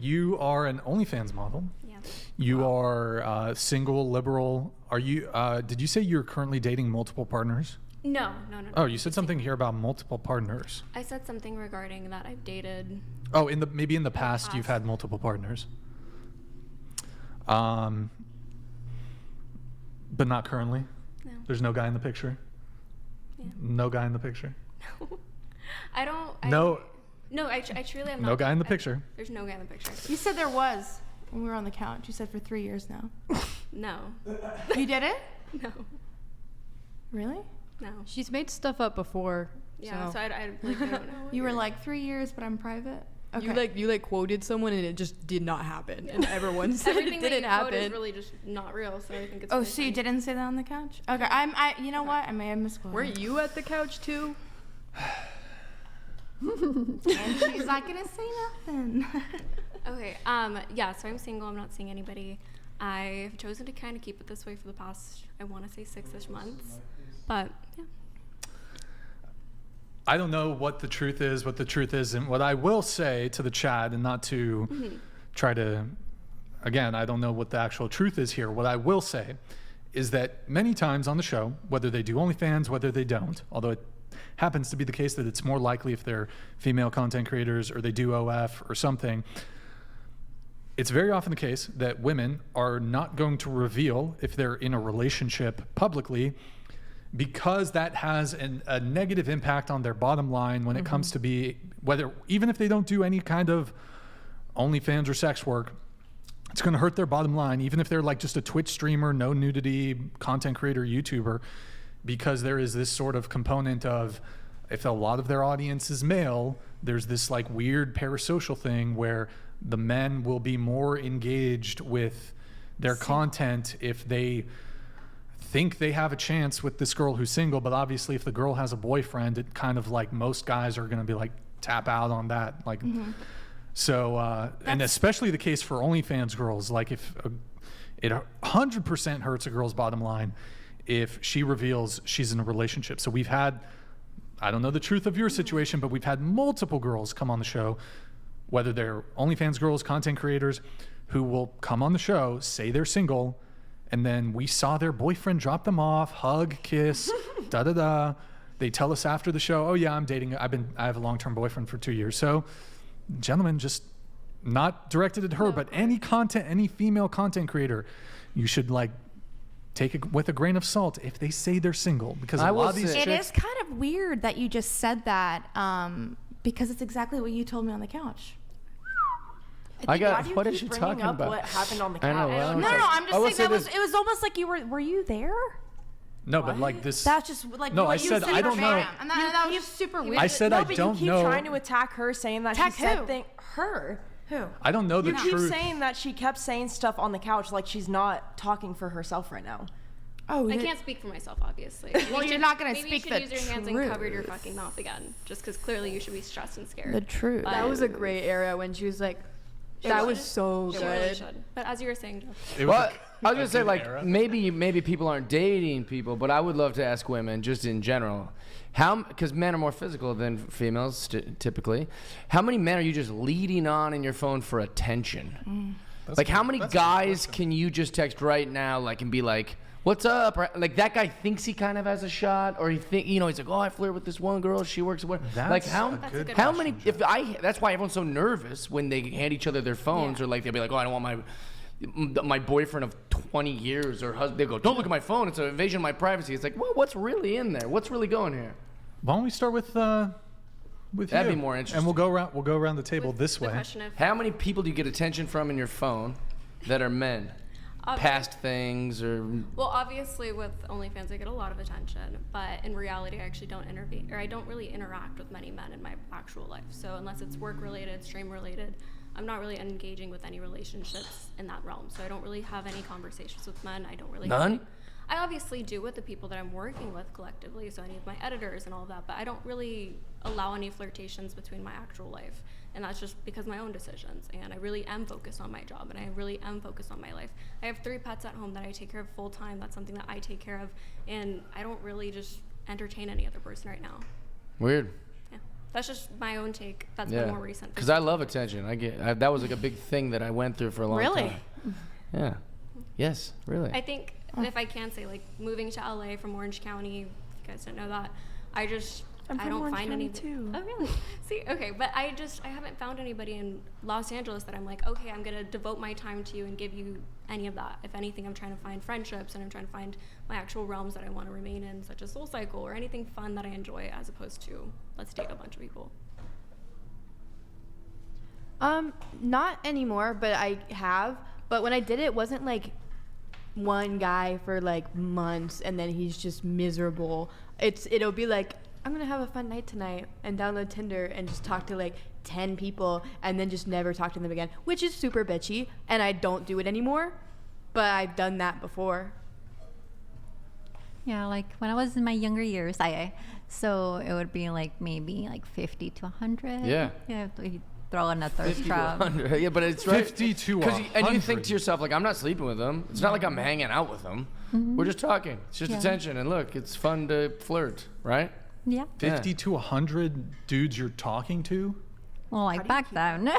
You are an OnlyFans model. Yeah. You are single, liberal. Are you? Did you say you're currently dating multiple partners? No. Oh, you said something here about multiple partners. I said something regarding that I've dated. Oh, maybe in the past you've had multiple partners. But not currently. No. There's no guy in the picture. Yeah. No guy in the picture. I don't. No. No, I truly am not. No guy in the picture. There's no guy in the picture. You said there was when we were on the couch. You said for 3 years now. No. You did it? No. Really? No. She's made stuff up before. Yeah, so I don't know. You were like 3 years, but I'm private. Okay. You quoted someone and it just did not happen, and everyone said Everything it didn't that you quote happen. is really just not real, so I think it's. Oh, really so you funny. didn't say that on the couch? Okay, you know what? I may have misquoted. Were you at the couch too? And she's not gonna say nothing. Okay. Yeah. So I'm single. I'm not seeing anybody. I've chosen to kind of keep it this way for the past, I want to say 6-ish months, but yeah. I don't know what the truth is, what the truth isn't. What I will say to the chat, and not to try to, again, I don't know what the actual truth is here. What I will say is that many times on the show, whether they do OnlyFans, whether they don't, although it happens to be the case that it's more likely if they're female content creators or they do OF or something, it's very often the case that women are not going to reveal if they're in a relationship publicly, because that has a negative impact on their bottom line when it comes to even if they don't do any kind of OnlyFans or sex work, it's going to hurt their bottom line, even if they're like just a Twitch streamer, no nudity, content creator, YouTuber, because there is this sort of component of, if a lot of their audience is male, there's this like weird parasocial thing where the men will be more engaged with their content if they think they have a chance with this girl who's single. But obviously if the girl has a boyfriend, it kind of like most guys are going to be like tap out on that. Like, so, and especially the case for OnlyFans girls, like if it 100% hurts a girl's bottom line if she reveals she's in a relationship. So we've had, I don't know the truth of your situation, but we've had multiple girls come on the show, whether they're OnlyFans girls, content creators, who will come on the show, say they're single, and then we saw their boyfriend drop them off, hug, kiss, da-da-da. They tell us after the show, oh yeah, I'm dating, I have a long-term boyfriend for 2 years. So gentlemen, just not directed at her, but any female content creator, you should like take it with a grain of salt if they say they're single, because a lot of these chicks... It is kind of weird that you just said that, because it's exactly what you told me on the couch. What is she talking about? What happened on the couch? I know. No, I'm just saying it was almost like were you there? No, but like this... That's just like... No, what I you said, I don't know. And that was just super weird. I said I but don't you keep know. trying to attack her, saying that Attack she said who? her. Who? I don't know the You keep truth. saying that she kept saying stuff on the couch like she's not talking for herself right now. Oh, I can't speak for myself, obviously. Well, you're not going to Maybe speak you the should use your hands truth. and cover your fucking mouth again, just because clearly you should be stressed and scared. The truth. But That was a gray area when she was like, that was so She really good. should. But as you were saying, Jeff, It was Well, I was gonna a say good like era. maybe people aren't dating people, but I would love to ask women just in general, because men are more physical than females typically. How many men are you just leading on in your phone for attention? Like how many guys can you just text right now, like and be like, "What's up?" Or, like that guy thinks he kind of has a shot, or he's like, "Oh, I flirt with this one girl. She works at what?" Like how many? That's why everyone's so nervous when they hand each other their phones, or like they'll be like, "Oh, I don't want my boyfriend of 20 years or husband." They go, "Don't look at my phone. It's an invasion of my privacy." It's like, well, what's really in there? What's really going here? Why don't we start with That'd you? be more interesting. And we'll go around the table with this the way. question of How many people do you get attention from in your phone that are men? Past things or... Well, obviously with OnlyFans I get a lot of attention, but in reality I actually don't intervene, or I don't really interact with many men in my actual life. So unless it's work related, stream related, I'm not really engaging with any relationships in that realm. So I don't really have any conversations with men. I don't really None? I obviously do with the people that I'm working with collectively, so any of my editors and all of that, but I don't really allow any flirtations between my actual life. And that's just because of my own decisions. And I really am focused on my job, and I really am focused on my life. I have 3 pets at home that I take care of full time. That's something that I take care of. And I don't really just entertain any other person right now. Weird. Yeah. That's just my own take. That's been more recent. Because I love attention. That was like a big thing that I went through for a long Really? time. Yeah. Yes, really. I think if I can say, like, moving to LA from Orange County, if you guys didn't know that, I don't find any. too. Oh, really? See, okay, but I haven't found anybody in Los Angeles that I'm like, okay, I'm gonna devote my time to you and give you any of that. If anything, I'm trying to find friendships and I'm trying to find my actual realms that I want to remain in, such as SoulCycle or anything fun that I enjoy, as opposed to let's date a bunch of people. Not anymore, but I have. But when I did it, it wasn't like one guy for like months and then he's just miserable. It'll be like, I'm gonna have a fun night tonight and download Tinder and just talk to like 10 people and then just never talk to them again, which is super bitchy, and I don't do it anymore, but I've done that before. Yeah, like when I was in my younger years, so it would be like maybe like 50 to 100. Yeah. Yeah, you throw in a thirst 50 to trap. 100. Yeah, but it's right. 50 to 'Cause and you think 100. to yourself, like, I'm not sleeping with them. It's not like I'm hanging out with them. We're just talking. It's just Yeah. attention. And look, it's fun to flirt, right? Yeah. 50 to 100 dudes you're talking to Well, like back then.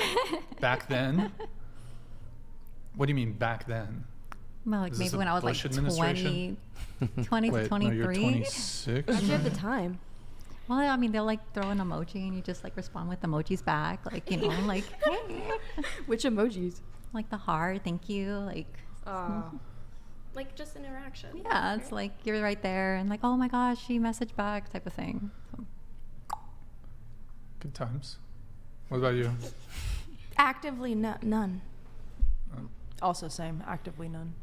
back then? What do you mean back then? Well, like Is this maybe the when I was like Bush administration? 20 to Wait, no, 23. you're 26? How'd you have the time? Well, I mean, they'll like throw an emoji and you just like respond with emojis back. Like, you know, like, hey, Which emojis? like the heart, thank you. Like, Like, just interaction. yeah, it's like you're right there and like, oh my gosh, she messaged back type of thing. So. Good times. What about you? Actively, none. Also same. Actively none.